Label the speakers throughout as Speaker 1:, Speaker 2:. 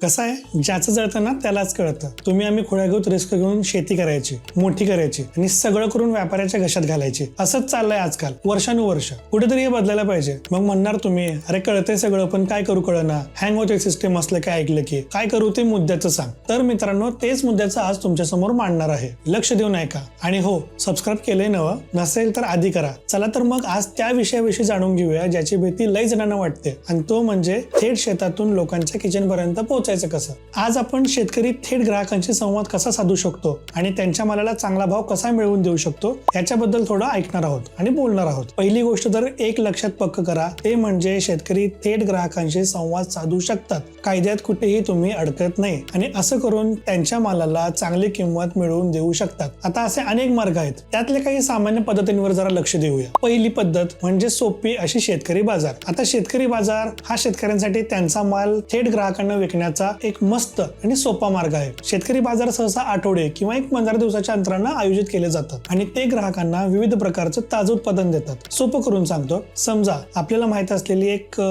Speaker 1: कसं आहे, ज्याचं जळतं ना त्यालाच कळतं. तुम्ही आम्ही खोड्यागत रिस्क घेऊन शेती करायची, मोठी करायची आणि सगळं करून व्यापाऱ्याच्या घशात घालायची. असंच चाललंय आजकाल, वर्षानुवर्ष. कुठेतरी हे बदलायला पाहिजे. मग म्हणणार तुम्ही, अरे कळतंय सगळं पण काय करू कळना, हँग होते सिस्टम असलं काय ऐकलं की, काय करू ते मुद्द्याचं सांग. तर मित्रांनो, तेच मुद्द्याचं आज तुमच्या समोर मांडणार आहे. लक्ष देऊन ऐका. आणि हो, सबस्क्राईब केलंय नवं, नसेल तर आधी करा. चला तर मग आज त्या विषयाविषयी जाणून घेऊया ज्याची भीती लई जणांना वाटते, आणि तो म्हणजे थेट शेतातून लोकांच्या किचन पर्यंत कसं. आज आपण शेतकरी थेट ग्राहकांशी संवाद कसा साधू शकतो आणि त्यांच्या मालाला चांगला भाव कसा मिळवून देऊ शकतो याच्याबद्दल थोडं ऐकणार आहोत आणि बोलणार आहोत. पहिली गोष्ट तर एक लक्षात पक्क करा, ते म्हणजे शेतकरी थेट ग्राहकांशी संवाद साधू शकतात. कायद्यात कुठेही तुम्ही अडकत नाही आणि असं करून त्यांच्या मालाला चांगली किंमत मिळवून देऊ शकतात. आता असे अनेक मार्ग आहेत, त्यातले काही सामान्य पद्धतींवर जरा लक्ष देऊया. पहिली पद्धत म्हणजे सोपी अशी शेतकरी बाजार. आता शेतकरी बाजार हा शेतकऱ्यांसाठी त्यांचा माल थेट ग्राहकांना विकण्याचा एक मस्त आणि सोपा मार्ग आहे. शेतकरी बाजार सहसा आठवडे किंवा 15 दिवसाच्या अंतराने आयोजित केले जातात आणि ते ग्राहकांना विविध प्रकारचं ताजं उत्पादन देतात. सोपं करून सांगतो, समजा आपल्याला माहित असलेली एक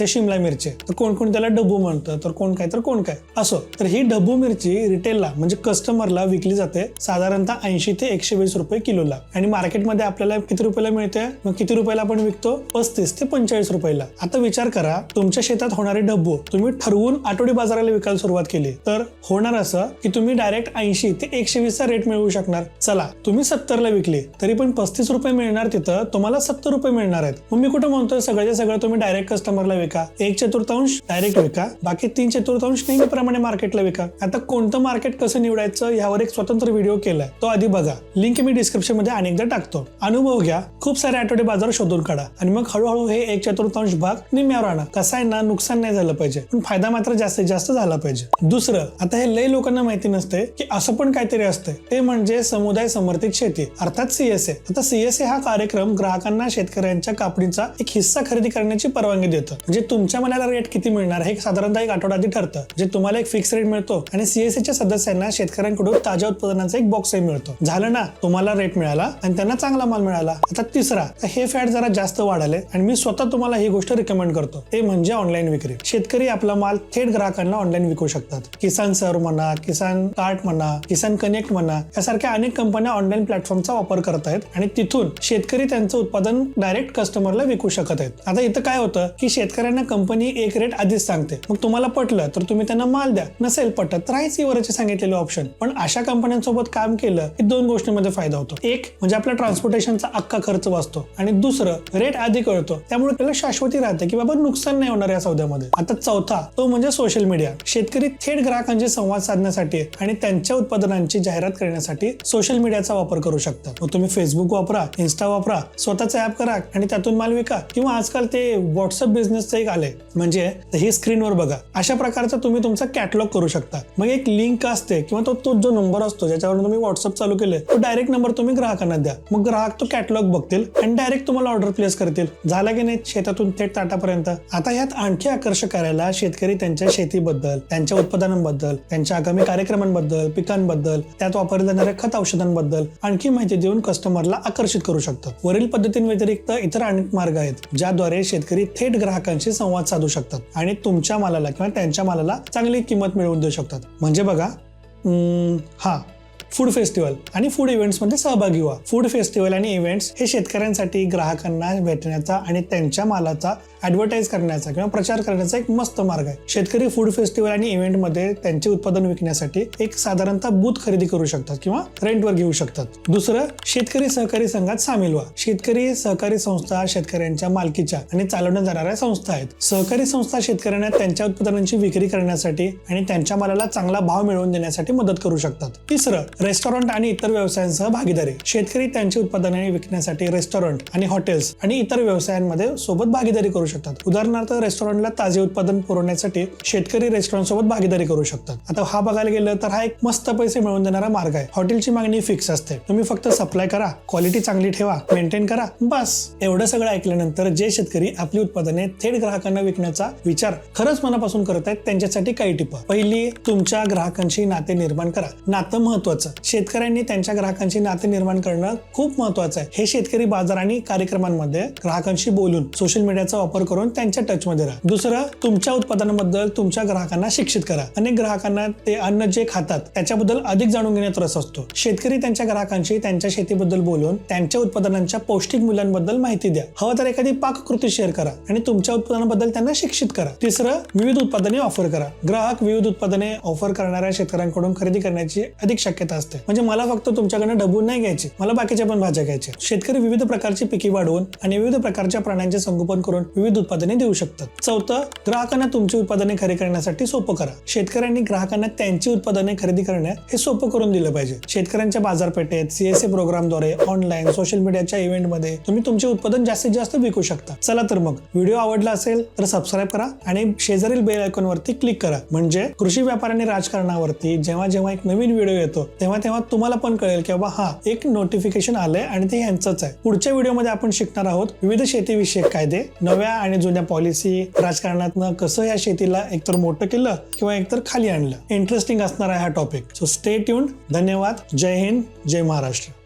Speaker 1: शिमला मिरची, तर कोण कोण त्याला डब्बू म्हणतं, तर कोण काय असो. तर ही डब्बू मिरची रिटेलला म्हणजे कस्टमरला विकली जाते साधारणतः 80 ते 120 रुपये किलोला. आणि मार्केटमध्ये आपल्याला किती रुपयाला मिळते, मग किती रुपयाला आपण विकतो, 35 ते 45 रुपयाला. आता विचार करा, तुमच्या शेतात होणारे डब्बू तुम्ही ठरवून आठवडी बाजाराला विकायला सुरुवात केली तर होणार असं की तुम्ही डायरेक्ट 80 ते 120 चा रेट मिळवू शकणार. चला, तुम्ही 70 ला विकली तरी पण 35 रुपये मिळणार, तिथं तुम्हाला 70 रुपये मिळणार आहेत. मग मी कुठं म्हणतोय सगळ्याच्या सगळं तुम्ही डायरेक्ट कस्टमरला विका, 1/4 डायरेक्ट विका, बाकी 3/4 नेहमीप्रमाणे मार्केटला विका. आता कोणतं मार्केट कसं निवडायचं यावर एक स्वतंत्र व्हिडिओ केलाय, तो आधी बघा. लिंक मी डिस्क्रिप्शन मध्ये अनेकदा टाकतो. अनुभव घ्या, खूप सारे आठवडे बाजार शोधून काढा आणि मग हळूहळू हे 1/4 भाग निम्म्यावर आणा. कसं आहे ना, नुकसान नाही झालं पाहिजे पण फायदा मात्र जास्तीत जास्त झाला पाहिजे. दुसरं, आता हे लय लोकांना माहिती नसते की असं पण काहीतरी असतं, ते म्हणजे समुदाय समर्थित शेती अर्थात CSA. आता CSA हा कार्यक्रम ग्राहकांना शेतकऱ्यांच्या कापणीचा एक हिस्सा खरेदी करण्याची परवानगी देतं. म्हणजे तुमच्या मालाला रेट किती मिळणार हे साधारणतः एक आठवडा आधी ठरतं. म्हणजे तुम्हाला एक फिक्स रेट मिळतो आणि CSAच्या सदस्यांना शेतकऱ्यांकडून ताज्या उत्पादनाचा एक बॉक्सही मिळतो. झालं ना, तुम्हाला रेट मिळाला आणि त्यांना चांगला माल मिळाला. आता तिसरा, हे फॅट जरा जास्त वाढाले आणि मी स्वतः तुम्हाला ही गोष्ट रिकमेंड करतो, ते म्हणजे ऑनलाईन विक्री. शेतकरी आपला माल थेट ग्राहकांना ऑनलाईन विकू शकतात. किसान सर्व म्हणा, किसान कार्ट म्हणा, किसान कनेक्ट म्हणा, यासारख्या अनेक कंपन्या ऑनलाईन प्लॅटफॉर्मचा वापर करत आहेत आणि तिथून शेतकरी त्यांचं उत्पादन डायरेक्ट कस्टमरला विकू शकत आहेत. आता इथं काय होतं की शेतकऱ्यांना कंपनी एक रेट आधीच सांगते, मग तुम्हाला पटलं तर तुम्ही त्यांना माल द्या, नसेल पटत तर आहेच वरचे सांगितलेले ऑप्शन. पण अशा कंपन्यांसोबत काम केलं की दोन गोष्टींमध्ये फायदा होतो. एक म्हणजे आपला ट्रान्सपोर्टेशनचा अख्खा खर्च वाचतो आणि दुसरं रेट आधी कळतो, त्यामुळे त्याला शाश्वती राहते की बाबा नुकसान नाही होणार या सौद्यामध्ये. आता चौथा, तो म्हणजे सोशल मीडिया. शेतकरी थेट ग्राहकांशी संवाद साधण्यासाठी आणि त्यांच्या उत्पादनांची जाहिरात करण्यासाठी सोशल मीडियाचा वापर करू शकतात. मग तुम्ही फेसबुक वापरा, इन्स्टा वापरा, स्वतःचं ऍप करा आणि त्यातून माल विका, किंवा आजकाल ते व्हॉट्सअप बिझनेसचं एक आलंय, म्हणजे ही स्क्रीनवर बघा, अशा प्रकारचा तुम्ही तुमचा कॅटलॉग करू शकता. मग एक लिंक असते किंवा तो जो नंबर असतो ज्याच्यावर तुम्ही व्हॉट्सअप चालू केले, तो डायरेक्ट नंबर तुम्ही ग्राहकांना द्या. मग ग्राहक तो कॅटलॉग बघतील आणि डायरेक्ट तुम्हाला ऑर्डर प्लेस करतील. झाला की नाही, शेतातून थेट ताटापर्यंत. आता यात आणखी आकर्षक करायला शेतकरी त्यांच्या शेतीबद्दल, त्यांच्या उत्पादनांबद्दल, त्यांच्या आगामी कार्यक्रमांबद्दल, पिकांबद्दल, त्यात वापरल्या जाणाऱ्या खत औषधांबद्दल आणखी माहिती देऊन कस्टमरला आकर्षित करू शकतात. वरील पद्धतींव्यतिरिक्त इतर अनेक मार्ग आहेत ज्याद्वारे शेतकरी थेट ग्राहकांशी संवाद साधू शकतात आणि तुमच्या मालाला किंवा त्यांच्या मालाला चांगली किंमत मिळवून देऊ शकतात. म्हणजे बघा, फूड फेस्टिवल आणि फूड इव्हेंट्स मध्ये सहभागी व्हा. फूड फेस्टिवल आणि इव्हेंट्स हे शेतकऱ्यांसाठी ग्राहकांना भेटण्याचा आणि त्यांच्या मालाचा ऍडव्हर्टाइज करण्याचा किंवा प्रचार करण्याचा एक मस्त मार्ग आहे. शेतकरी फूड फेस्टिवल आणि इव्हेंट मध्ये त्यांचे उत्पादन विकण्यासाठी एक साधारणतः बूथ खरेदी करू शकतात किंवा रेंटवर घेऊ शकतात. दुसरं, शेतकरी सहकारी संघात सामील व्हा. शेतकरी सहकारी संस्था शेतकऱ्यांच्या मालकीच्या आणि चालवण्यात जाणाऱ्या संस्था आहेत. सहकारी संस्था शेतकऱ्यांना त्यांच्या उत्पादनांची विक्री करण्यासाठी आणि त्यांच्या मालाला चांगला भाव मिळवून देण्यासाठी मदत करू शकतात. तिसरं, रेस्टॉरंट आणि इतर व्यवसायांसह भागीदारी. शेतकरी त्यांची उत्पादने विकण्यासाठी रेस्टॉरंट आणि हॉटेल्स आणि इतर व्यवसायांमध्ये सोबत भागीदारी करू शकतात. उदाहरणार्थ, रेस्टॉरंटला ताजे उत्पादन पुरवण्यासाठी शेतकरी रेस्टॉरंट सोबत भागीदारी करू शकतात. आता हा बघायला गेलं तर हा एक मस्त पैसे मिळवून देणारा मार्ग आहे. हॉटेलची मागणी फिक्स असते, तुम्ही फक्त सप्लाय करा, क्वालिटी चांगली ठेवा, मेंटेन करा, बस. एवढं सगळं ऐकल्यानंतर जे शेतकरी आपली उत्पादने थेट ग्राहकांना विकण्याचा विचार खरंच मनापासून करत आहेत त्यांच्यासाठी काही टिपा. पहिली, तुमच्या ग्राहकांशी नाते निर्माण करा. नातं महत्वाचं. शेतकऱ्यांनी त्यांच्या ग्राहकांची नाते निर्माण करणं खूप महत्वाचं आहे. हे शेतकरी बाजार आणि कार्यक्रमांमध्ये ग्राहकांशी बोलून सोशल मीडियाचा वापर करून त्यांच्या टच मध्ये राहा. दुसरं, तुमच्या उत्पादनाबद्दल तुमच्या ग्राहकांना शिक्षित करा. अनेक ग्राहकांना ते अन्न जे खातात त्याच्याबद्दल अधिक जाणून घेण्यात रस असतो. शेतकरी त्यांच्या ग्राहकांशी त्यांच्या शेतीबद्दल बोलून त्यांच्या उत्पादनांच्या पौष्टिक मूल्यांबद्दल माहिती द्या. हवं तर एखादी पाककृती शेअर करा आणि तुमच्या उत्पादनाबद्दल त्यांना शिक्षित करा. तिसरं, विविध उत्पादने ऑफर करा. ग्राहक विविध उत्पादने ऑफर करणाऱ्या शेतकऱ्यांकडून खरेदी करण्याची अधिक शक्यता असते. म्हणजे मला फक्त तुमच्याकडनं ढबून नाही घ्यायची, मला बाकीच्या पण भाज्या घ्यायच्या. शेतकरी विविध प्रकारची पिके वाढवून आणि विविध प्रकारच्या प्राण्यांचे संगोपन करून विविध उत्पादने देऊ शकतात. चौथं, ग्राहकांना तुमची उत्पादने खरेदी करण्यासाठी सोपं करा. शेतकऱ्यांनी ग्राहकांना त्यांची उत्पादने खरेदी करण्यात हे सोपं करून दिलं पाहिजे. शेतकऱ्यांच्या बाजारपेठेत CSA प्रोग्रामद्वारे ऑनलाईन सोशल मीडियाच्या इव्हेंटमध्ये तुम्ही तुमचे उत्पादन जास्तीत जास्त विकू शकता. चला तर मग व्हिडिओ आवडला असेल तर सबस्क्राईब करा आणि शेजारील बेल आयकॉन वरती क्लिक करा. म्हणजे कृषी व्यापार आणि राजकारणावरती जेव्हा जेव्हा एक नवीन व्हिडिओ येतो तेव्हा तेव्हा तुम्हाला पण कळेल की बाबा हा एक नोटिफिकेशन आलंय आणि ते यांचंच आहे. पुढच्या व्हिडिओमध्ये आपण शिकणार आहोत विविध शेतीविषयक कायदे, नव्या आणि जुन्या पॉलिसी, राजकारणातनं कसं या शेतीला एकतर मोठं केलं किंवा एकतर खाली आणलं. इंटरेस्टिंग असणार आहे हा टॉपिक. So stay tuned. धन्यवाद. जय हिंद, जय महाराष्ट्र.